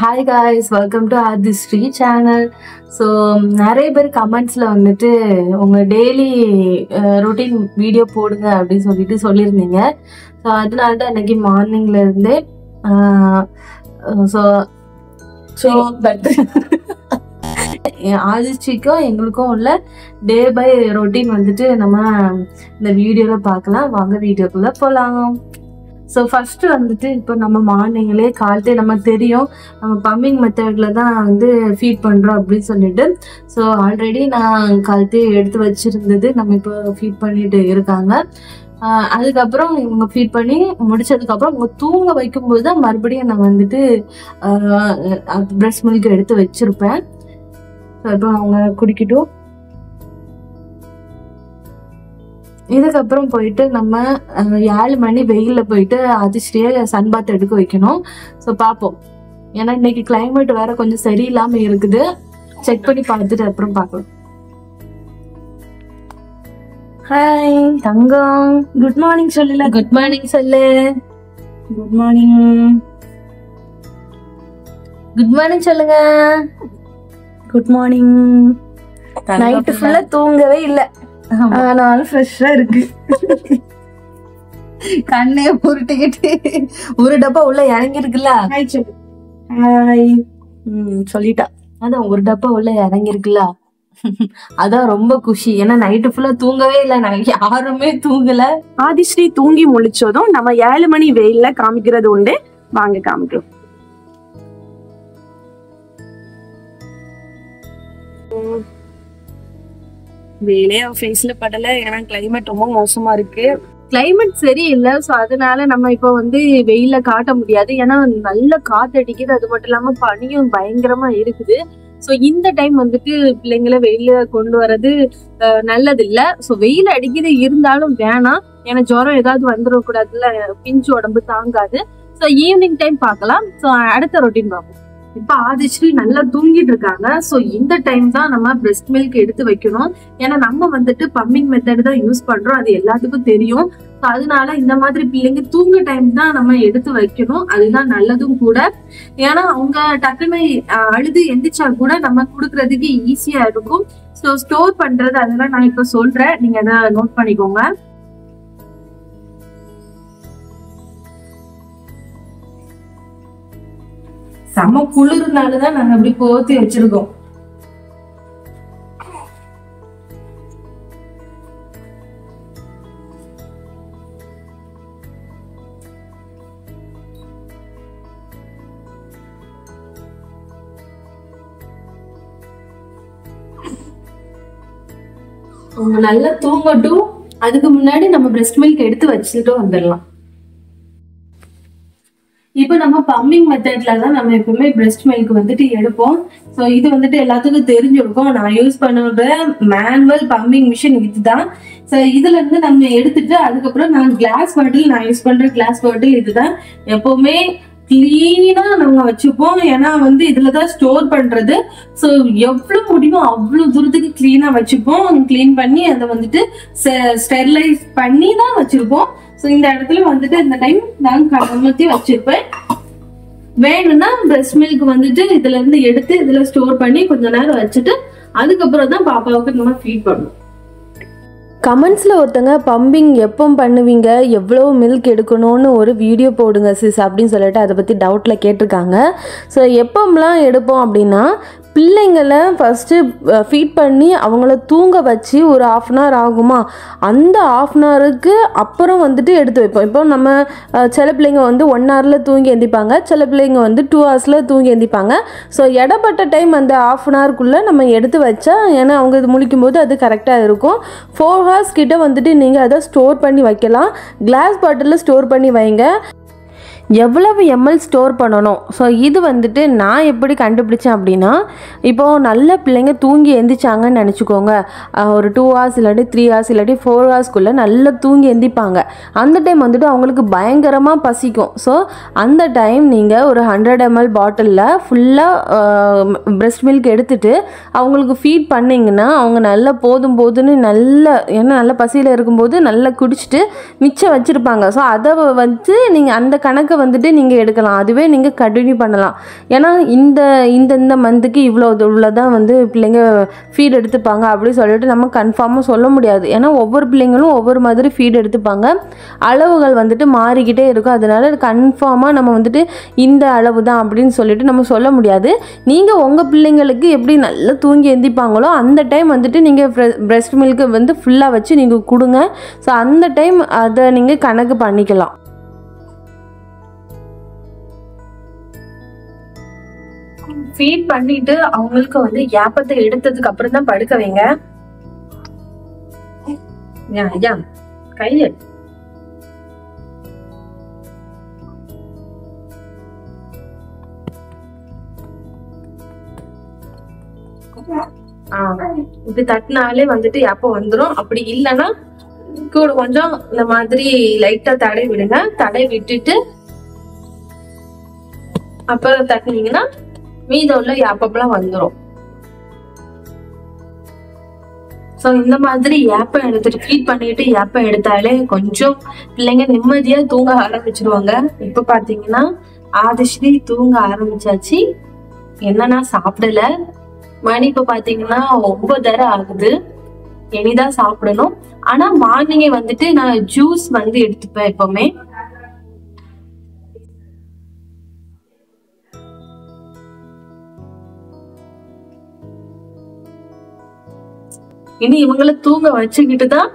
Hi guys, welcome to Adhistri channel. So நிறைய பேர் கமெண்ட்ஸ்ல வந்துட்டு உங்க டெய்லி ரொட்டீன் வீடியோ போடுங்க அப்படின்னு சொல்லிட்டு சொல்லியிருந்தீங்க. ஸோ அதனால தான் இன்னைக்கு மார்னிங்ல இருந்தே ஆதிஸ்டிக்கும் எங்களுக்கும் உள்ள டே பை ரொட்டீன் வந்துட்டு நம்ம இந்த வீடியோல பார்க்கலாம். வாங்க வீடியோக்குள்ள போலாம். ஸோ ஃபர்ஸ்ட் வந்துட்டு இப்போ நம்ம மார்னிங்லேயே காலத்தே நம்ம தெரியும் நம்ம பம்மிங் மெத்தட்ல தான் வந்து ஃபீட் பண்ணுறோம் அப்படின்னு சொல்லிட்டு. ஸோ ஆல்ரெடி நான் காலத்தே எடுத்து வச்சிருந்தது நம்ம இப்போ ஃபீட் பண்ணிட்டு இருக்காங்க. அதுக்கப்புறம் இவங்க ஃபீட் பண்ணி முடிச்சதுக்கப்புறம் அவங்க தூங்க வைக்கும்போது தான் மறுபடியும் நான் வந்துட்டு பிரஸ்ட் மில்க் எடுத்து வச்சிருப்பேன். ஸோ இப்போ அவங்க குடிக்கட்டும். இதுக்கப்புறம் போயிட்டு நம்ம 7 மணி வெயில்ல போயிட்டு அதிர்ஷ்டியே சன் பாத் எடுக்க வைக்கணும். ஸோ பார்ப்போம், ஏன்னா இன்னைக்கு கிளைமேட் வேற கொஞ்சம் சரியில்லாம இருக்குது. செக் பண்ணி பார்த்துட்டு அப்புறம் பார்க்கலாம். ஹாய் தங்கம், குட் மார்னிங் சொல்லல. குட் மார்னிங் சொல்லு. Good morning. குட் மார்னிங் சொல்லுங்க. Good morning. நைட்டு ஃபுல்லா தூங்கவே இல்லை, ஆனாலும் ஃப்ரெஷ்ஷா இருக்கு. கண்ணே உருட்டிக்கிட்டு ஒரு டப்பா உள்ள இறங்கி இருக்குல்ல. ஹாய் சொல்லிட்டா. அதான் ஒரு டப்பா உள்ள இறங்கி இருக்குல்ல, அதான் ரொம்ப குஷி. ஏன்னா நைட்டு ஃபுல்லா தூங்கவே இல்லை, நாங்க யாருமே தூங்கல. ஆதிஸ்ரீ தூங்கி முழிச்சதும் நம்ம 7 மணி வெயில்ல காமிக்கிறது உண்டு. வாங்க காமிக்கிறோம். வெயிலே ஃபேஸ்ல படல, ஏன்னா கிளைமேட் ரொம்ப மோசமா இருக்கு. கிளைமேட் சரியில்லை, ஸோ அதனால நம்ம இப்போ வந்து வெயில காட்ட முடியாது. ஏன்னா நல்ல காத்து அடிக்குது, அது மட்டும் இல்லாம பனியும் பயங்கரமா இருக்குது. ஸோ இந்த டைம் வந்துட்டு பிள்ளைங்களை வெயில கொண்டு வர்றது நல்லது இல்லை. ஸோ வெயில் அடிக்குது இருந்தாலும் வேணாம், ஏன்னா ஜுரம் ஏதாவது வந்துடக்கூடாதுல்ல, பிஞ்சு உடம்பு தாங்காது. ஸோ ஈவினிங் டைம் பார்க்கலாம். ஸோ அடுத்த ரொட்டீன் பார்ப்போம். இப்ப ஆதிஸ்ரீ நல்லா தூங்கிட்டு இருக்காங்க. ஸோ இந்த டைம் தான் நம்ம பிரஸ்ட் மில்க் எடுத்து வைக்கணும். ஏன்னா நம்ம வந்துட்டு பம்மிங் மெத்தட் தான் யூஸ் பண்றோம், அது எல்லாத்துக்கும் தெரியும். ஸோ அதனால இந்த மாதிரி பிள்ளைங்க தூங்க டைம் தான் நம்ம எடுத்து வைக்கணும். அதுதான் நல்லதும் கூட. ஏன்னா அவங்க டக்குன்னு அழுது எந்திரிச்சா கூட நம்ம கொடுக்கறதுக்கு ஈஸியா இருக்கும். ஸோ ஸ்டோர் பண்றது அதெல்லாம் நான் இப்ப சொல்றேன், நீங்க அதை நோட் பண்ணிக்கோங்க. செம்ம குளிர்னாலதான் நாங்க அப்படி போத்தி வச்சிருக்கோம். அவங்க நல்லா தூங்கட்டும், அதுக்கு முன்னாடி நம்ம பிரஸ்ட் மில்க் எடுத்து வச்சுட்டு வந்துடலாம். இப்போ நம்ம பம்மிங் மெத்தட்ல தான் நம்ம எப்பவுமே பிரஸ்ட் மில்க் வந்துட்டு எடுப்போம். ஸோ இது வந்துட்டு எல்லாத்துக்கும் தெரிஞ்சிருக்கும். நான் யூஸ் பண்ணுற மேனுவல் பம்மிங் மிஷின் இதுதான். ஸோ இதுல இருந்து நம்ம எடுத்துட்டு அதுக்கப்புறம் நான் யூஸ் பண்ற கிளாஸ் பாட்டில் இதுதான். எப்பவுமே கிளீனா நம்ம வச்சுப்போம், ஏன்னா வந்து இதுலதான் ஸ்டோர் பண்றது. ஸோ எவ்வளவு முடியுமோ அவ்வளவு தூரத்துக்கு கிளீனா வச்சுப்போம். கிளீன் பண்ணி அதை வந்துட்டு ஸ்டெரிலைஸ் பண்ணி தான் வச்சிருப்போம். ஸோ இந்த இடத்துல வந்துட்டு இந்த டைம் நான் கமத்தி வச்சிருப்பேன். வேணும்னா பிரஸ்ட் மில்க் வந்துட்டு இதுல இருந்து எடுத்து இதுல ஸ்டோர் பண்ணி கொஞ்ச நேரம் வச்சுட்டு அதுக்கப்புறம் தான் பாப்பாவுக்கு நம்ம ஃபீட் பண்ணுவோம். கமெண்ட்ஸில் ஒருத்தங்க பம்பிங் எப்போ பண்ணுவீங்க, எவ்வளோ மில்க் எடுக்கணும்னு ஒரு வீடியோ போடுங்க சிஸ் அப்படின்னு சொல்லிட்டு அதை பற்றி டவுட்டில் கேட்டிருக்காங்க. ஸோ எப்போம்லாம் எடுப்போம் அப்படின்னா, பிள்ளைங்களை ஃபஸ்ட்டு ஃபீட் பண்ணி அவங்கள தூங்க வச்சு ஒரு 1/2 அன் ஹவர் ஆகுமா, அந்த 1/2 அன் ஹவருக்கு அப்புறம் வந்துட்டு எடுத்து வைப்போம். இப்போ நம்ம சில பிள்ளைங்க வந்து 1 ஹவரில் தூங்கி எந்திப்பாங்க, சில பிள்ளைங்க வந்து 2 ஹவர்ஸில் தூங்கி எந்திப்பாங்க. ஸோ இடப்பட்ட டைம் அந்த 1/2 அன் ஹவருக்குள்ளே நம்ம எடுத்து வச்சா, ஏன்னா அவங்க இது முழிக்கும் போது அது கரெக்டாக இருக்கும். 4 ஹவர்ஸ் கிட்ட வந்துட்டு நீங்கள் அதை ஸ்டோர் பண்ணி வைக்கலாம். கிளாஸ் பாட்டிலில் ஸ்டோர் பண்ணி வைங்க. எவ்வளவு எம்எல் ஸ்டோர் பண்ணணும். ஸோ இது வந்துட்டு நான் எப்படி கண்டுபிடிச்சேன் அப்படின்னா, இப்போது நல்ல பிள்ளைங்க தூங்கி எந்திரிச்சாங்கன்னு நினச்சிக்கோங்க. ஒரு 2 ஹவர்ஸ் இல்லாட்டி 3 ஹவர்ஸ் இல்லாட்டி 4 ஹவர்ஸ்க்குள்ளே நல்லா தூங்கி எந்திப்பாங்க. அந்த டைம் வந்துட்டு அவங்களுக்கு பயங்கரமாக பசிக்கும். ஸோ அந்த டைம் நீங்கள் ஒரு 100 ml பாட்டிலில் ஃபுல்லாக பிரஸ்ட் மில்க் எடுத்துகிட்டு அவங்களுக்கு ஃபீட் பண்ணிங்கன்னா அவங்க நல்லா போதும்னு நல்லா பசியில் இருக்கும்போது நல்லா குடிச்சிட்டு மிச்சம் வச்சுருப்பாங்க. ஸோ அதை வந்து நீங்கள் அந்த கணக்கை கணக்கை வந்துட்டு நீங்கள் எடுக்கலாம். அதுவே நீங்கள் கண்டினியூ பண்ணலாம். ஏன்னா இந்த மந்த்துக்கு இவ்வளோதான் வந்து பிள்ளைங்க ஃபீட் எடுத்துப்பாங்க அப்படின்னு சொல்லிட்டு நம்ம கன்ஃபார்மாக சொல்ல முடியாது. ஏன்னா ஒவ்வொரு பிள்ளைங்களும் ஒவ்வொரு மாதிரி ஃபீட் எடுத்துப்பாங்க. அளவுகள் வந்துட்டு மாறிக்கிட்டே இருக்கும். அதனால கன்ஃபார்மாக நம்ம வந்துட்டு இந்த அளவு தான் அப்படின்னு சொல்லிட்டு நம்ம சொல்ல முடியாது. நீங்கள் உங்கள் பிள்ளைங்களுக்கு எப்படி நல்லா தூங்கி எந்திப்பாங்களோ அந்த டைம் வந்துட்டு நீங்கள் பிரெஸ்ட் மில்க்கு வந்து ஃபுல்லாக வச்சு நீங்கள் கொடுங்க. ஸோ அந்த டைம் அதை நீங்கள் கணக்கு பண்ணிக்கலாம். ஃபீட் பண்ணிட்டு அவங்களுக்கு வந்து ஏப்பத்தை எடுத்ததுக்கு அப்புறம் தான் படுக்க வைங்க. கையில இப்படி தட்டினாலே வந்துட்டு ஏப்பம் வந்துடும். அப்படி இல்லைன்னா கூட கொஞ்சம் இந்த மாதிரி லைட்டா தடை விடுங்க. தடை விட்டுட்டு அப்புறம் தட்டினீங்கன்னா மீதம் உள்ள ஏப்பம்லாம் வந்துடும். ஸோ இந்த மாதிரி ஏப்பம் எடுத்துட்டு ஃபீட் பண்ணிட்டு ஏப்பம் எடுத்தாலே கொஞ்சம் பிள்ளைங்க நிம்மதியா தூங்க ஆரம்பிச்சிருவாங்க. இப்ப பாத்தீங்கன்னா ஆதிஸ்ரீ தூங்க ஆரம்பிச்சாச்சு. என்னன்னா சாப்பிடல. மணி இப்ப பாத்தீங்கன்னா 9:30 ஆகுது. இனிதான் சாப்பிடணும். ஆனா மார்னிங்கே வந்துட்டு நான் ஜூஸ் வந்து எடுத்துப்பேன் எப்பவுமே. இனி இவங்களை தூங்க வச்சுக்கிட்டு தான்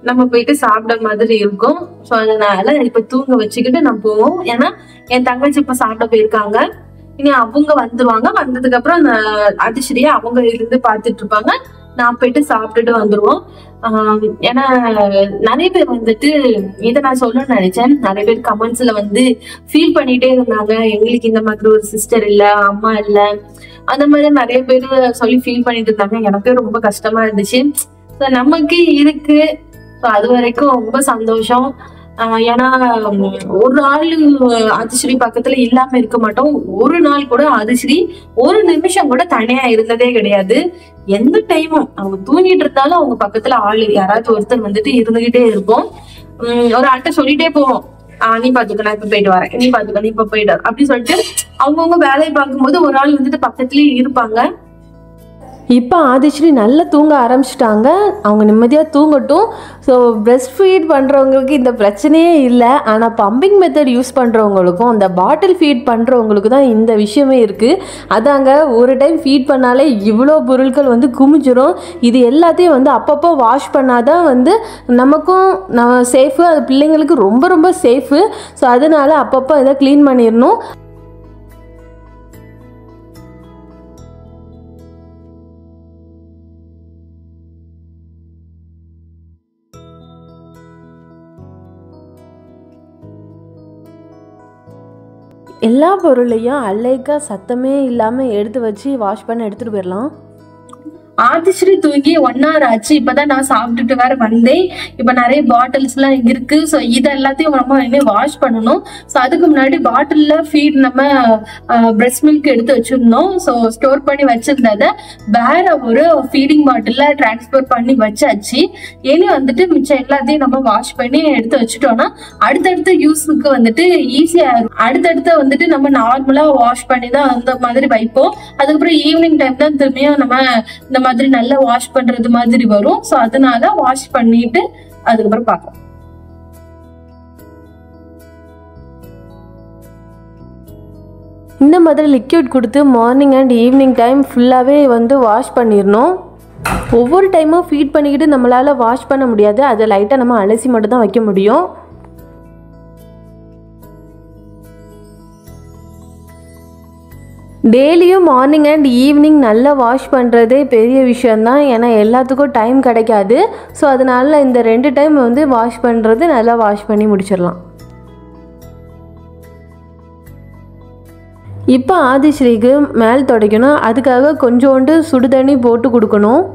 நம்ம போயிட்டு சாப்பிட மாதிரி இருக்கும். ஸோ அதனால இப்ப தூங்க வச்சுக்கிட்டு நான் போவோம். ஏன்னா என் தங்கச்சி இப்ப சாப்பிட போயிருக்காங்க. இனி அவங்க வந்துருவாங்க. வந்ததுக்கு அப்புறம் அதிசரியா அவங்க இருந்து பாத்துட்டு இருப்பாங்க. நான் போயிட்டு சாப்பிட்டுட்டு வந்துருவோம். ஏன்னா நிறைய பேர் வந்துட்டு இதை நான் சொல்லணும்னு நினைச்சேன். நிறைய பேர் கமெண்ட்ஸ்ல வந்து ஃபீல் பண்ணிட்டே இருந்தாங்க, எங்களுக்கு இந்த மாதிரி ஒரு சிஸ்டர் இல்ல, அம்மா இல்ல, அந்த மாதிரி நிறைய பேர் சொல்லி ஃபீல் பண்ணிட்டு இருந்தாங்க. எனக்கு ரொம்ப கஷ்டமா இருந்துச்சு. நமக்கு இருக்கு. அது வரைக்கும் ரொம்ப சந்தோஷம். ஏன்னா ஒரு நாள் அதிஸ்ரீ பக்கத்துல இல்லாம இருக்க மாட்டோம். ஒரு நாள் கூட அதிஸ்ரீ ஒரு நிமிஷம் கூட தனியா இருந்ததே கிடையாது. எந்த டைமும் அவங்க தூங்கிட்டு இருந்தாலும் அவங்க பக்கத்துல ஆளு யாராவது ஒருத்தர் வந்துட்டு இருந்துகிட்டே இருப்போம். ஒரு ஆள்கிட்ட சொல்லிட்டே போவோம், நீ பாத்துக்க, நான் இப்ப போயிட்டு வரேன், நீ பாத்துக்க, நீ இப்ப போயிட்டு அப்படி சொல்லிட்டு அவங்கவுங்க வேலையை பார்க்கும்போது ஒரு ஆள் வந்துட்டு பக்கத்துலயே இருப்பாங்க. இப்போ ஆதிஸ்ரீ நல்லா தூங்க ஆரம்பிச்சிட்டாங்க. அவங்க நிம்மதியாக தூங்கட்டும். ஸோ பிரெஸ்ட் ஃபீட் பண்ணுறவங்களுக்கு இந்த பிரச்சனையே இல்லை. ஆனால் பம்பிங் மெத்தட் யூஸ் பண்ணுறவங்களுக்கும் அந்த பாட்டில் ஃபீட் பண்ணுறவங்களுக்கு தான் இந்த விஷயமே இருக்குது. அதாங்க ஒரு டைம் ஃபீட் பண்ணாலே இவ்வளோ பொருட்கள் வந்து குமிஞ்சிரும். இது எல்லாத்தையும் வந்து அப்பப்போ வாஷ் பண்ணாதான் வந்து நமக்கும் சேஃபு, அது பிள்ளைங்களுக்கு ரொம்ப ரொம்ப சேஃபு. ஸோ அதனால் அப்பப்போ இதை க்ளீன் பண்ணிடணும். எல்லா பொருளையும் அலைக்கா சத்தமே இல்லாமல் எடுத்து வச்சு வாஷ் பண்ண எடுத்துகிட்டு போயிடலாம். ஆதிஸ்ரீ தூங்கி 1 hour ஆச்சு. இப்பதான் நான் சாப்பிட்டுட்டு வேற வந்தேன். இப்ப நிறைய பாட்டில்ஸ் எல்லாம் இருக்கு. ஸோ இதை எல்லாத்தையும் நம்ம இனிமே வாஷ் பண்ணணும். ஸோ அதுக்கு முன்னாடி பாட்டில்ல ஃபீட் நம்ம பிரெஸ்ட் மில்க் எடுத்து வச்சிருந்தோம். ஸோ ஸ்டோர் பண்ணி வச்சிருந்ததை வேற ஒரு ஃபீடிங் பாட்டில்ல டிரான்ஸ்ஃபர் பண்ணி வச்சாச்சு. இனி வந்துட்டு மிச்சம் எல்லாத்தையும் நம்ம வாஷ் பண்ணி எடுத்து வச்சுட்டோம்னா அடுத்தடுத்த யூஸுக்கு வந்துட்டு ஈஸியா இருக்கும். அடுத்தடுத்த வந்துட்டு நம்ம நார்மலா வாஷ் பண்ணி தான் அந்த மாதிரி வைப்போம். அதுக்கப்புறம் ஈவினிங் டைம் தான் திரும்பியும் நம்ம இந்த மாதிரி நல்லா வாஷ் பண்றது மாதிரி வரும். சோ அதனால வாஷ் பண்ணிட்டு அதுக்கப்புறம் பார்க்கலாம். இந்த மாதிரி லிக்விட் கொடுத்து மார்னிங் அண்ட் ஈவினிங் டைம் ஃபுல்லாகவே வந்து வாஷ் பண்ணிடணும். ஒவ்வொரு டைமும் ஃபீட் பண்ணிக்கிட்டு நம்மளால் வாஷ் பண்ண முடியாது. அதை லைட்டாக நம்ம அலசி மட்டும் தான் வைக்க முடியும். டெய்லியும் மார்னிங் அண்ட் ஈவினிங் நல்லா வாஷ் பண்ணுறதே பெரிய விஷயந்தான். ஏன்னா எல்லாத்துக்கும் டைம் கிடைக்காது. ஸோ அதனால் இந்த 2 டைம் வந்து வாஷ் பண்ணுறது நல்லா வாஷ் பண்ணி முடிச்சிடலாம். இப்போ ஆதிஸ்ரீக்கு மேல் துடைக்கணும். அதுக்காக கொஞ்சோண்டு சுடுதண்ணி போட்டு கொடுக்கணும்.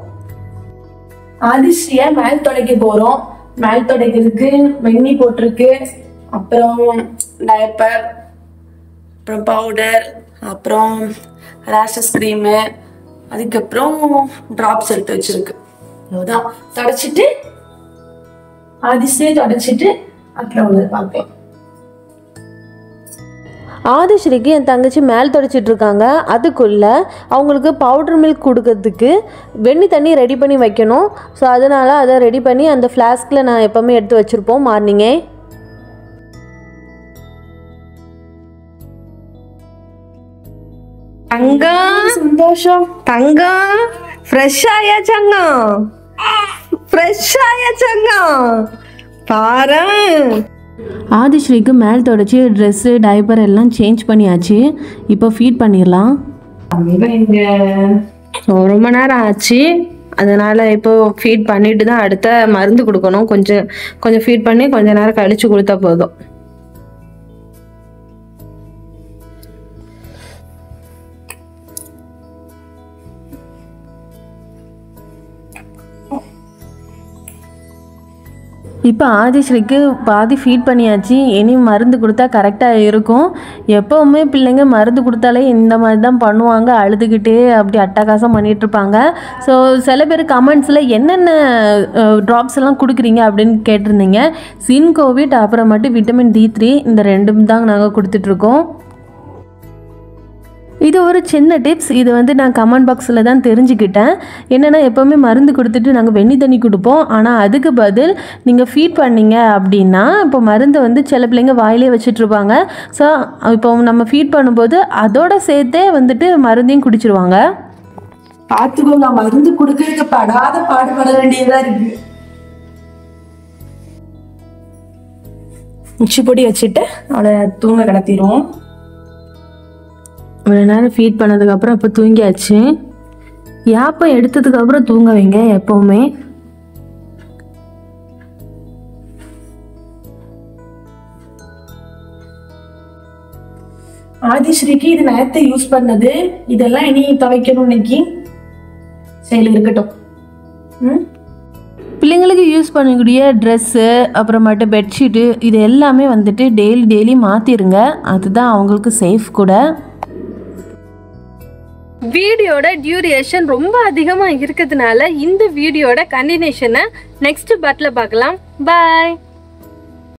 ஆதிஸ்ரீயை மேல் துடைக்க போகிறோம். மேல் துடைக்கிறதுக்கு வெண்ணி போட்டிருக்கு, அப்புறம் டைப்பர், அப்புறம் பவுடர், அப்புறம் ரேஷஸ் க்ரீமு, அதுக்கப்புறம் ட்ராப்ஸ் எடுத்து வச்சிருக்கு. அதுதான் தொடச்சிட்டு ஆதிஸ்ரீயை தொடச்சிட்டு அப்புறம் வந்து பார்க்கலாம். ஆதிஸ்ரீக்கு என் தங்கச்சி மேல் தொடச்சிட்டு இருக்காங்க. அதுக்குள்ளே அவங்களுக்கு பவுடர் மில்க் கொடுக்கறதுக்கு வெண்ணி தண்ணி ரெடி பண்ணி வைக்கணும். ஸோ அதனால் அதை ரெடி பண்ணி அந்த ஃப்ளாஸ்கில் நான் எப்போவுமே எடுத்து வச்சுருப்போம் மார்னிங்கே. தங்கம் சந்தோஷம், தங்கம் ஃப்ரெஷ் ஆயாச்சாங்க, ஃப்ரெஷ் ஆயாச்சாங்க பாரு. ஆதிஸ்ரீக்கு மேல் தொடச்சி ட்ரெஸ்ஸு டைப்பர் எல்லாம் சேஞ்ச் பண்ணியாச்சு. இப்போ ஃபீட் பண்ணிடலாம். இங்கே ரொம்ப நேரம் ஆச்சு, அதனால் இப்போ ஃபீட் பண்ணிட்டு தான் அடுத்த மருந்து கொடுக்கணும். கொஞ்சம் ஃபீட் பண்ணி கொஞ்ச நேரம் கழிச்சு கொடுத்தா போதும். இப்போ ஆதிஸ்ரீக்கு பாதி ஃபீட் பண்ணியாச்சு. இனி மருந்து கொடுத்தா கரெக்டாக இருக்கும். எப்போவுமே பிள்ளைங்க மருந்து கொடுத்தாலே இந்த மாதிரி தான் பண்ணுவாங்க, அழுதுகிட்டே அப்படி அட்டகாசம் பண்ணிகிட்ருப்பாங்க. ஸோ சில பேர் கமெண்ட்ஸில் என்னென்ன ட்ராப்ஸ் எல்லாம் கொடுக்குறீங்க அப்படின்னு கேட்டிருந்தீங்க. சின்கோவிட் அப்புறமேட்டு விட்டமின் D3 இந்த ரெண்டும் தான் நாங்கள் கொடுத்துட்ருக்கோம். இது ஒரு சின்ன டிப்ஸ். இது வந்து நான் கமெண்ட் பாக்ஸில் தான் தெரிஞ்சுக்கிட்டேன். என்னென்னா எப்போவுமே மருந்து கொடுத்துட்டு நாங்கள் வெண்ணி தண்ணி கொடுப்போம். ஆனால் அதுக்கு பதில் நீங்கள் ஃபீட் பண்ணிங்க அப்படின்னா இப்போ மருந்தை வந்து சில பிள்ளைங்க வாயிலே வச்சுட்ருப்பாங்க. ஸோ இப்போ நம்ம ஃபீட் பண்ணும்போது அதோட சேர்த்தே வந்துட்டு மருந்தையும் குடிச்சிருவாங்க. பார்த்துக்கோங்க, மருந்து கொடுக்கறதுக்கு படாத பாடுபட வேண்டியதாக இருக்கு. உச்சி பொடி வச்சுட்டு அவளை தூங்க கிடத்திடுவோம். இவ்வளோ நேரம் ஃபீட் பண்ணதுக்கப்புறம் இப்போ தூங்கியாச்சு. யாப்பம் எடுத்ததுக்கப்புறம் தூங்க வைங்க எப்போவுமே. ஆதிஸ்ரீக்கு இது நேரத்தை யூஸ் பண்ணது, இதெல்லாம் இனி துவைக்கணும் இன்னைக்கு. சரி இருக்கட்டும். பிள்ளைங்களுக்கு யூஸ் பண்ணக்கூடிய ட்ரெஸ்ஸு அப்புறமேட்டு பெட்ஷீட்டு இது எல்லாமே வந்துட்டு டெய்லி மாற்றிடுங்க. அதுதான் அவங்களுக்கு சேஃப் கூட. வீடியோட டியூரேஷன் ரொம்ப அதிகமாக இருக்கிறதுனால இந்த வீடியோட கண்டினியூஷனை நெக்ஸ்ட் பார்ட்டில் பார்க்கலாம். பாய்.